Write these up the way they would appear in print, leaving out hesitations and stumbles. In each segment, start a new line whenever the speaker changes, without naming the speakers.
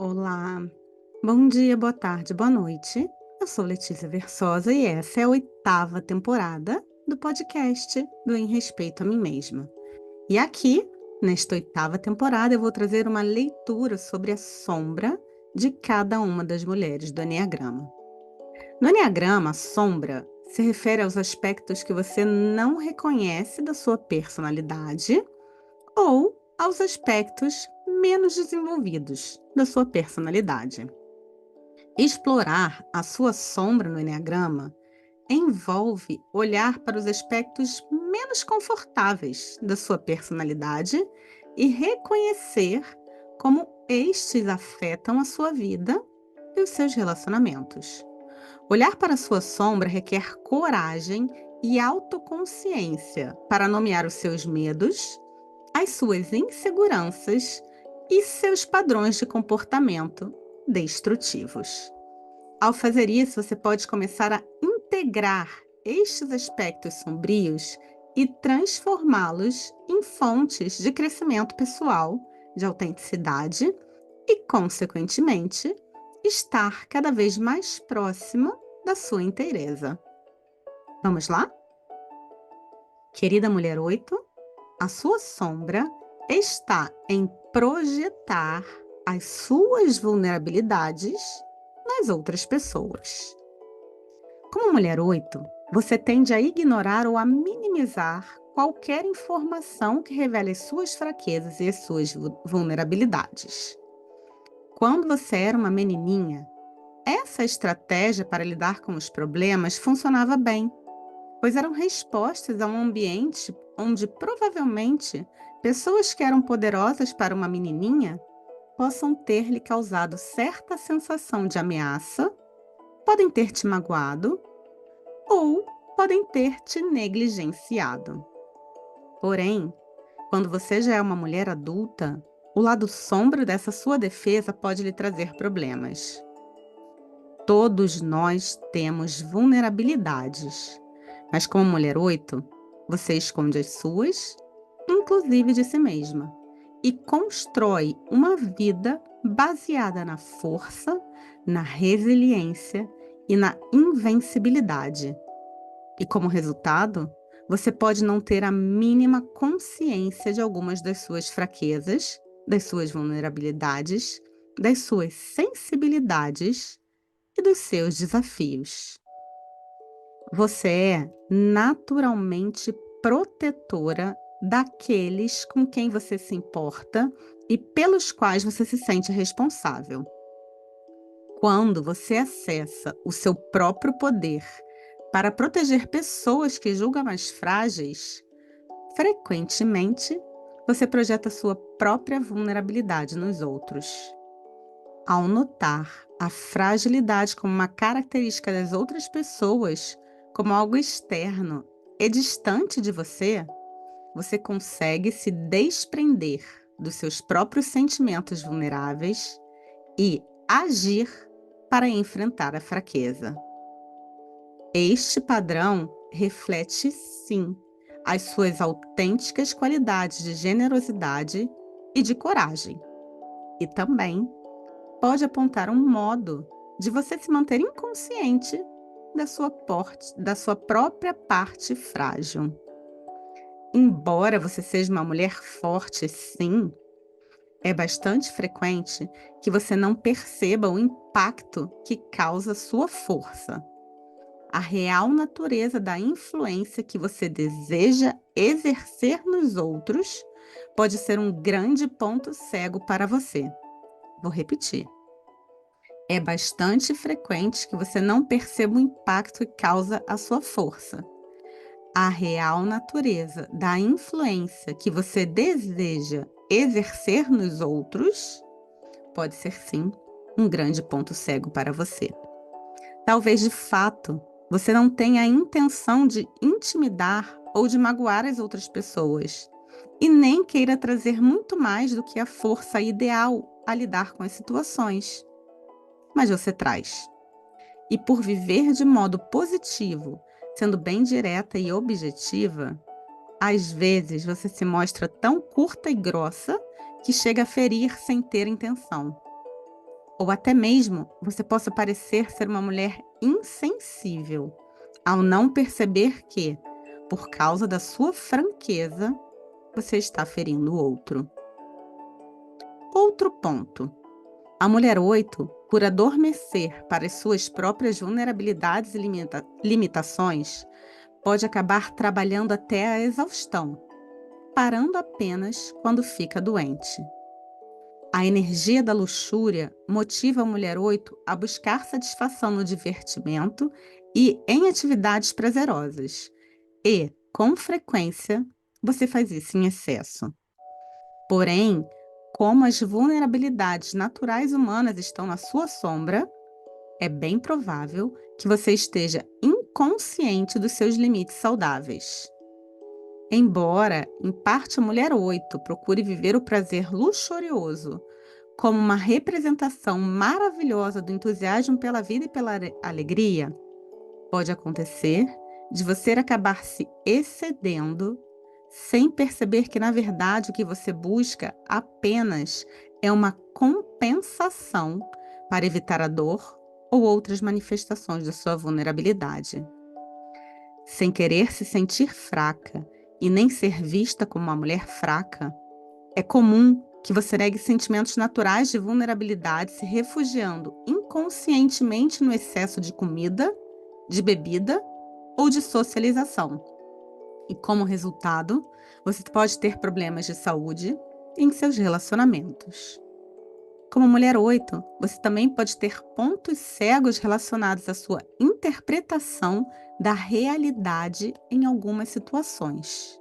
Olá, bom dia, boa tarde, boa noite. Eu sou Letícia Versosa e essa é a oitava temporada do podcast do Em Respeito a Mim Mesma. E aqui, nesta oitava temporada, eu vou trazer uma leitura sobre a sombra de cada uma das mulheres do Eneagrama. No Eneagrama, a sombra se refere aos aspectos que você não reconhece da sua personalidade ou aos aspectos menos desenvolvidos da sua personalidade. Explorar a sua sombra no eneagrama envolve olhar para os aspectos menos confortáveis da sua personalidade e reconhecer como estes afetam a sua vida e os seus relacionamentos. Olhar para a sua sombra requer coragem e autoconsciência para nomear os seus medos, as suas inseguranças e seus padrões de comportamento destrutivos. Ao fazer isso, você pode começar a integrar estes aspectos sombrios e transformá-los em fontes de crescimento pessoal, de autenticidade e, consequentemente, estar cada vez mais próxima da sua inteireza. Vamos lá? Querida mulher 8, a sua sombra está em projetar as suas vulnerabilidades nas outras pessoas. Como mulher 8, você tende a ignorar ou a minimizar qualquer informação que revele as suas fraquezas e as suas vulnerabilidades. Quando você era uma menininha, essa estratégia para lidar com os problemas funcionava bem, pois eram respostas a um ambiente onde provavelmente pessoas que eram poderosas para uma menininha possam ter lhe causado certa sensação de ameaça, podem ter te magoado ou podem ter te negligenciado. Porém, quando você já é uma mulher adulta, o lado sombra dessa sua defesa pode lhe trazer problemas. Todos nós temos vulnerabilidades, mas como mulher 8, você esconde as suas, inclusive de si mesma, e constrói uma vida baseada na força, na resiliência e na invencibilidade. E como resultado, você pode não ter a mínima consciência de algumas das suas fraquezas, das suas vulnerabilidades, das suas sensibilidades e dos seus desafios. Você é naturalmente protetora daqueles com quem você se importa e pelos quais você se sente responsável. Quando você acessa o seu próprio poder para proteger pessoas que julga mais frágeis, frequentemente você projeta sua própria vulnerabilidade nos outros. Ao notar a fragilidade como uma característica das outras pessoas, como algo externo e distante de você, você consegue se desprender dos seus próprios sentimentos vulneráveis e agir para enfrentar a fraqueza. Este padrão reflete, sim, as suas autênticas qualidades de generosidade e de coragem, e também pode apontar um modo de você se manter inconsciente da sua própria parte frágil. Embora você seja uma mulher forte, sim, é bastante frequente que você não perceba o impacto que causa sua força. A real natureza da influência que você deseja exercer nos outros pode ser um grande ponto cego para você. Vou repetir. É bastante frequente que você não perceba o impacto que causa a sua força. A real natureza da influência que você deseja exercer nos outros pode ser, sim, um grande ponto cego para você. Talvez, de fato, você não tenha a intenção de intimidar ou de magoar as outras pessoas, e nem queira trazer muito mais do que a força ideal a lidar com as situações. Mas você traz. E por viver de modo positivo, sendo bem direta e objetiva, às vezes você se mostra tão curta e grossa que chega a ferir sem ter intenção. Ou até mesmo você possa parecer ser uma mulher insensível, ao não perceber que, por causa da sua franqueza, você está ferindo o outro. Outro ponto. A mulher 8, por adormecer para as suas próprias vulnerabilidades e limitações, pode acabar trabalhando até a exaustão, parando apenas quando fica doente. A energia da luxúria motiva a mulher 8 a buscar satisfação no divertimento e em atividades prazerosas. E, com frequência, você faz isso em excesso. Porém, como as vulnerabilidades naturais humanas estão na sua sombra, é bem provável que você esteja inconsciente dos seus limites saudáveis. Embora, em parte, a mulher 8 procure viver o prazer luxurioso como uma representação maravilhosa do entusiasmo pela vida e pela alegria, pode acontecer de você acabar se excedendo sem perceber que, na verdade, o que você busca apenas é uma compensação para evitar a dor ou outras manifestações da sua vulnerabilidade. Sem querer se sentir fraca e nem ser vista como uma mulher fraca, é comum que você negue sentimentos naturais de vulnerabilidade, se refugiando inconscientemente no excesso de comida, de bebida ou de socialização. E como resultado, você pode ter problemas de saúde em seus relacionamentos. Como mulher 8, você também pode ter pontos cegos relacionados à sua interpretação da realidade em algumas situações.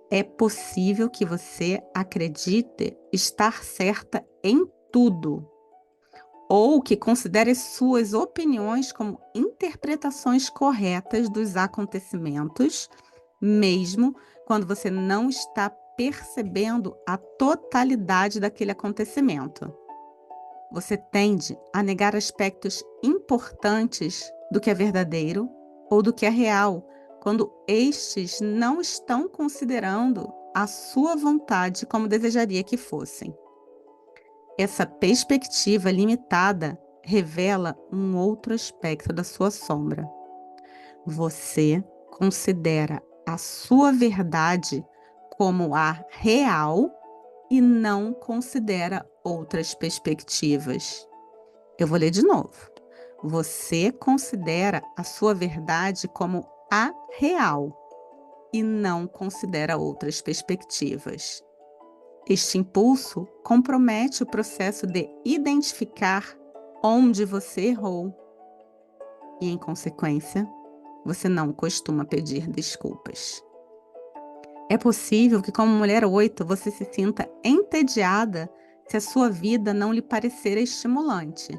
É possível que você acredite estar certa em tudo, ou que considere suas opiniões como interpretações corretas dos acontecimentos, mesmo quando você não está percebendo a totalidade daquele acontecimento. Você tende a negar aspectos importantes do que é verdadeiro ou do que é real, quando estes não estão considerando a sua vontade como desejaria que fossem. Essa perspectiva limitada revela um outro aspecto da sua sombra. Você considera a sua verdade como a real e não considera outras perspectivas. Eu vou ler de novo. Você considera a sua verdade como a real e não considera outras perspectivas. Este impulso compromete o processo de identificar onde você errou e, em consequência, você não costuma pedir desculpas. É possível que, como mulher 8, você se sinta entediada se a sua vida não lhe parecer estimulante.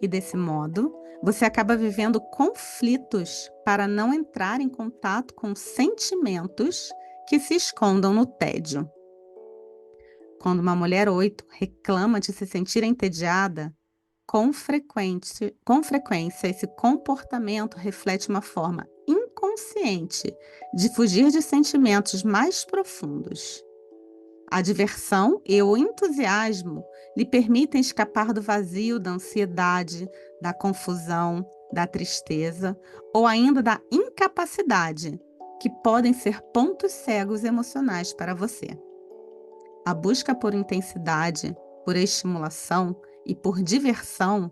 E desse modo, você acaba vivendo conflitos para não entrar em contato com sentimentos que se escondam no tédio. Quando uma mulher 8 reclama de se sentir entediada, com frequência esse comportamento reflete uma forma inconsciente de fugir de sentimentos mais profundos. A diversão e o entusiasmo lhe permitem escapar do vazio, da ansiedade, da confusão, da tristeza ou ainda da incapacidade, que podem ser pontos cegos emocionais para você. A busca por intensidade, por estimulação e por diversão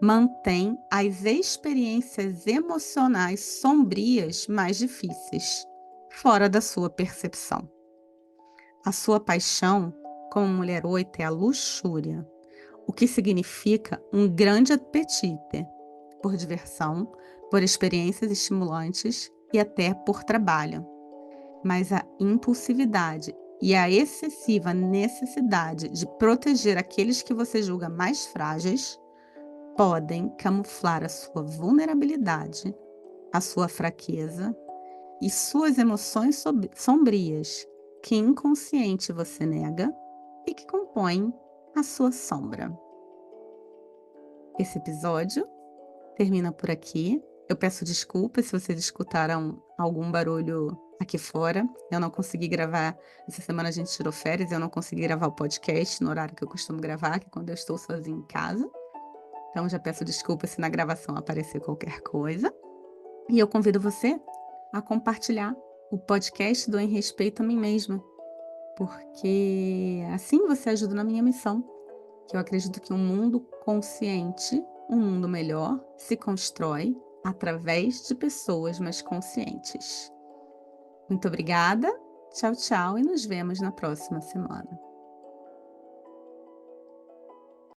mantém as experiências emocionais sombrias mais difíceis, fora da sua percepção. A sua paixão como mulher 8 é a luxúria, o que significa um grande apetite por diversão, por experiências estimulantes e até por trabalho. Mas a impulsividade e a excessiva necessidade de proteger aqueles que você julga mais frágeis podem camuflar a sua vulnerabilidade, a sua fraqueza e suas emoções sombrias, que inconsciente você nega e que compõem a sua sombra. Esse episódio termina por aqui. Eu peço desculpas se vocês escutaram algum barulho aqui fora. Eu não consegui gravar essa semana a gente tirou férias, eu não consegui gravar o podcast no horário que eu costumo gravar, que é quando eu estou sozinha em casa. Então já peço desculpa se na gravação aparecer qualquer coisa. E eu convido você a compartilhar o podcast do Em Respeito a Mim Mesma, porque assim você ajuda na minha missão, que eu acredito que um mundo consciente, um mundo melhor, se constrói através de pessoas mais conscientes. Muito obrigada, tchau, tchau e nos vemos na próxima semana.